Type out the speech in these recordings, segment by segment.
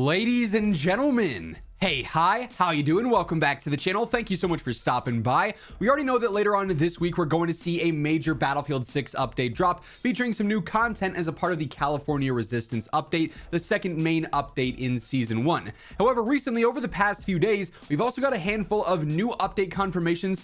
Ladies and gentlemen, hey, hi, how you doing? Welcome back to the channel. Thank you so much for stopping by. We already know that later on this week, we're going to see a major Battlefield 6 update drop featuring some new content as a part of the California Resistance update, the second main update in Season 1. However, recently, over the past few days, we've also got a handful of new update confirmations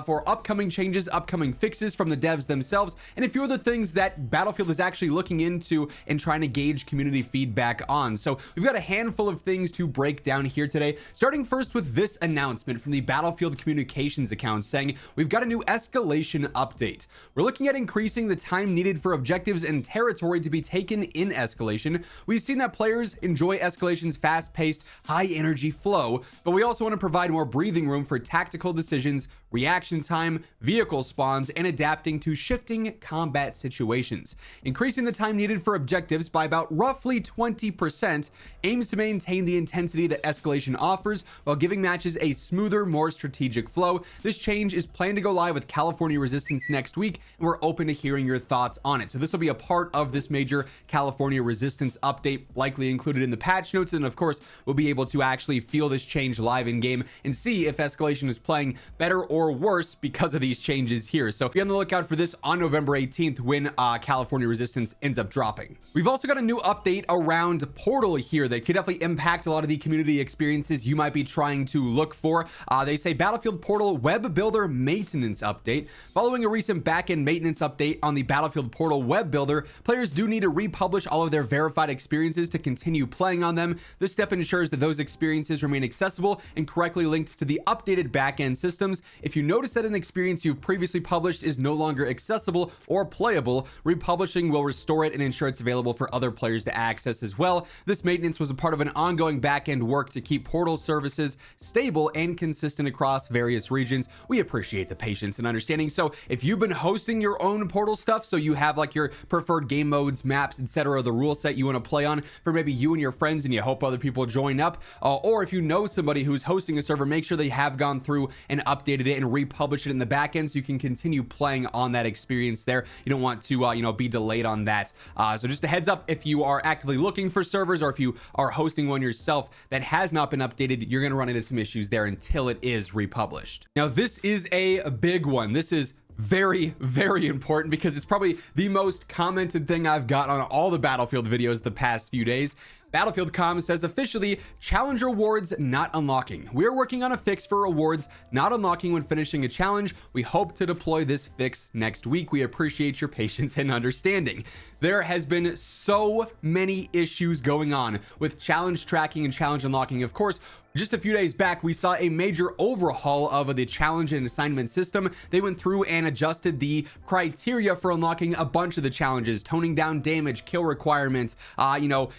for upcoming changes, upcoming fixes from the devs themselves, and a few other things that Battlefield is actually looking into and trying to gauge community feedback on. So we've got a handful of things to break down here today. Starting first with this announcement from the Battlefield communications account saying we've got a new escalation update. We're looking at increasing the time needed for objectives and territory to be taken in escalation. We've seen that players enjoy escalation's fast-paced, high-energy flow, but we also want to provide more breathing room for tactical decisions, reaction time, vehicle spawns, and adapting to shifting combat situations. Increasing the time needed for objectives by about roughly 20% aims to maintain the intensity that escalation offers while giving matches a smoother, more strategic flow. This change is planned to go live with California Resistance next week, and we're open to hearing your thoughts on it. So this will be a part of this major California Resistance update, likely included in the patch notes, and of course, we'll be able to actually feel this change live in game and see if escalation is playing better or worse because of these changes here. So be on the lookout for this on November 18th when California Resistance ends up dropping. We've also got a new update around Portal here that could definitely impact a lot of the community experiences you might be trying to look for. They say Battlefield Portal Web Builder Maintenance Update. Following a recent backend maintenance update on the Battlefield Portal Web Builder, players do need to republish all of their verified experiences to continue playing on them. This step ensures that those experiences remain accessible and correctly linked to the updated backend systems. If you notice that an experience you've previously published is no longer accessible or playable, republishing will restore it and ensure it's available for other players to access as well. This maintenance was a part of an ongoing backend work to keep Portal services stable and consistent across various regions. We appreciate the patience and understanding. So if you've been hosting your own Portal stuff, so you have like your preferred game modes, maps, etc., the rule set you want to play on for maybe you and your friends and you hope other people join up, or if you know somebody who's hosting a server, make sure they have gone through and updated it and republished it in the backend so you can continue playing on that experience there. You don't want to be delayed on that. So just a heads up, if you are actively looking for servers or if you are hosting one yourself that has not been updated, you're going to run into some issues there until it is republished. Now, this is a big one. This is very, very important because it's probably the most commented thing I've got on all the Battlefield videos the past few days. Battlefield Com says officially, challenge rewards not unlocking. We're working on a fix for rewards not unlocking when finishing a challenge. We hope to deploy this fix next week. We appreciate your patience and understanding. There has been so many issues going on with challenge tracking and challenge unlocking. Of course, just a few days back, we saw a major overhaul of the challenge and assignment system. They went through and adjusted the criteria for unlocking a bunch of the challenges, toning down damage, kill requirements,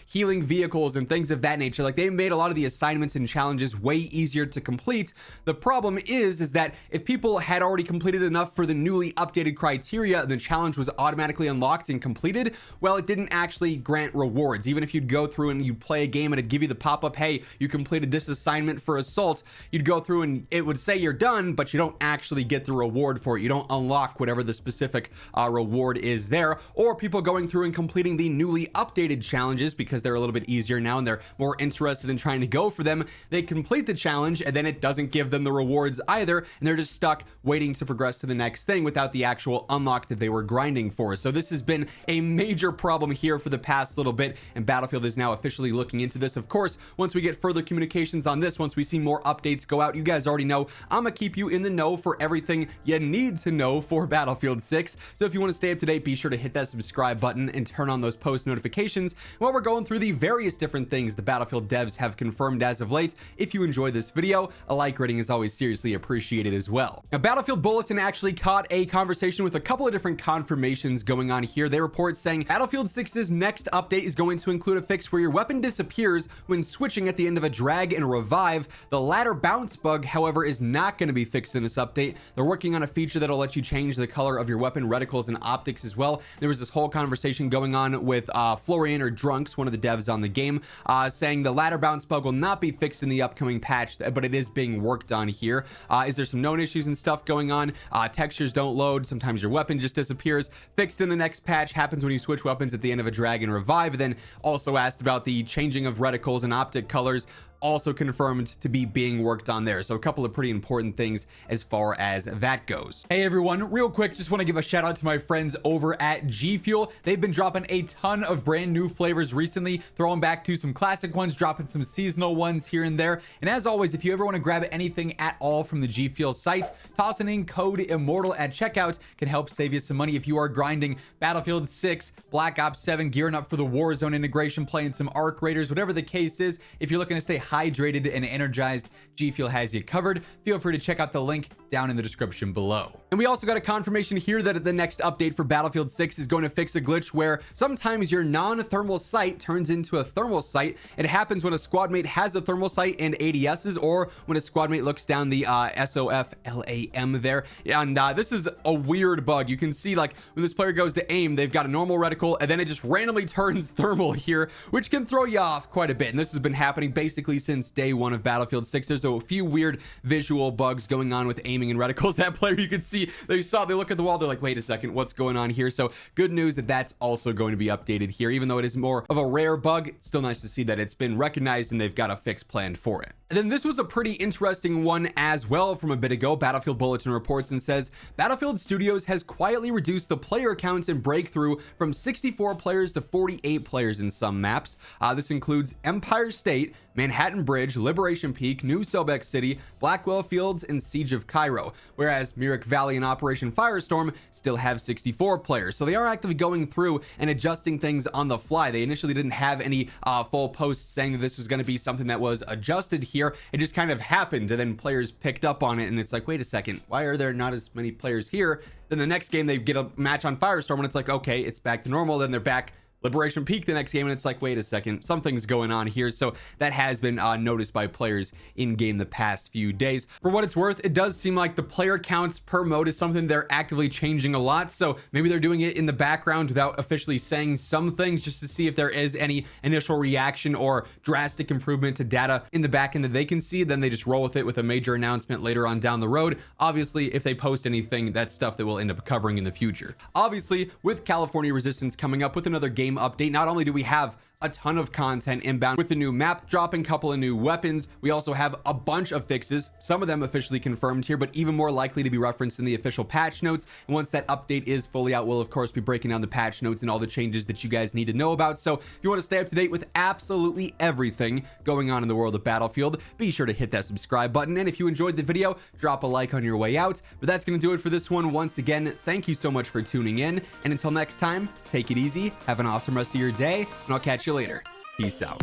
healing vehicles and things of that nature. Like, they made a lot of the assignments and challenges way easier to complete. The problem is that if people had already completed enough for the newly updated criteria, the challenge was automatically unlocked and completed. Well, it didn't actually grant rewards. Even if you'd go through and you'd play a game and it'd give you the pop-up, hey, you completed this assignment for assault, you'd go through and it would say you're done, but you don't actually get the reward for it. You don't unlock whatever the specific reward is there. Or people going through and completing the newly updated challenges because they're a little bit easier now and they're more interested in trying to go for them. They complete the challenge and then it doesn't give them the rewards either, and they're just stuck waiting to progress to the next thing without the actual unlock that they were grinding for. So this has been a major problem here for the past little bit, and Battlefield is now officially looking into this. Of course, once we get further communications on this, once we see more updates go out, you guys already know I'm gonna keep you in the know for everything you need to know for Battlefield 6. So if you want to stay up to date, be sure to hit that subscribe button and turn on those post notifications while we're going through the various different things the Battlefield devs have confirmed as of late. If you enjoyed this video, a like rating is always seriously appreciated as well. Now, Battlefield Bulletin actually caught a conversation with a couple of different confirmations going on here. They report saying Battlefield 6's next update is going to include a fix where your weapon disappears when switching at the end of a drag and revive revive. The ladder bounce bug, however, is not going to be fixed in this update. They're working on a feature that'll let you change the color of your weapon reticles and optics as well. There was this whole conversation going on with Florian or Drunks, one of the devs on the game, saying the ladder bounce bug will not be fixed in the upcoming patch, but it is being worked on here. Is there some known issues and stuff going on? Textures don't load. Sometimes your weapon just disappears. Fixed in the next patch. Happens when you switch weapons at the end of a dragon revive. Then also asked about the changing of reticles and optic colors, also confirmed to be being worked on there. So a couple of pretty important things as far as that goes. Hey everyone, real quick, just want to give a shout out to my friends over at G Fuel. They've been dropping a ton of brand new flavors recently, throwing back to some classic ones, dropping some seasonal ones here and there. And as always, if you ever want to grab anything at all from the G Fuel site, tossing in code Immortal at checkout can help save you some money if you are grinding Battlefield 6, Black Ops 7, gearing up for the Warzone integration, playing some Arc Raiders, whatever the case is. If you're looking to stay hydrated and energized, G Fuel has you covered. Feel free to check out the link down in the description below. And we also got a confirmation here that the next update for Battlefield 6 is going to fix a glitch where sometimes your non-thermal sight turns into a thermal sight. It happens when a squad mate has a thermal sight and ADSs, or when a squad mate looks down the SOFLAM there. And this is a weird bug. You can see, like, when this player goes to aim, they've got a normal reticle and then it just randomly turns thermal here, which can throw you off quite a bit. And this has been happening basically since day one of Battlefield 6. There's a few weird visual bugs going on with aiming and reticles. That player, you could see, they look at the wall, they're like, wait a second, what's going on here? So good news that that's also going to be updated here. Even though it is more of a rare bug, it's still nice to see that it's been recognized and they've got a fix planned for it. And then this was a pretty interesting one as well from a bit ago. Battlefield Bulletin reports and says, Battlefield Studios has quietly reduced the player counts in Breakthrough from 64 players to 48 players in some maps. This includes Empire State, Manhattan Bridge, Liberation Peak, New Sobek City, Blackwell Fields, and Siege of Cairo, whereas Myrick Valley and Operation Firestorm still have 64 players. So they are actively going through and adjusting things on the fly. They initially didn't have any full posts saying that this was going to be something that was adjusted here. It just kind of happened, and then players picked up on it, and it's like, wait a second, why are there not as many players here? Then the next game they get a match on Firestorm, and it's like, okay, it's back to normal. Then they're back Liberation Peak the next game, and it's like, wait a second, something's going on here. So that has been noticed by players in game the past few days. For what it's worth, it does seem like the player counts per mode is something they're actively changing a lot. So maybe they're doing it in the background without officially saying some things, just to see if there is any initial reaction or drastic improvement to data in the back end that they can see. Then they just roll with it with a major announcement later on down the road. Obviously, if they post anything, that's stuff that we'll end up covering in the future. Obviously, with California Resistance coming up with another game update, not only do we have a ton of content inbound with the new map dropping, couple of new weapons, we also have a bunch of fixes, some of them officially confirmed here, but even more likely to be referenced in the official patch notes. And once that update is fully out, we'll of course be breaking down the patch notes and all the changes that you guys need to know about. So if you want to stay up to date with absolutely everything going on in the world of Battlefield, be sure to hit that subscribe button. And if you enjoyed the video, drop a like on your way out. But that's going to do it for this one. Once again, thank you so much for tuning in, and until next time, take it easy, have an awesome rest of your day, and I'll catch you later. Peace out.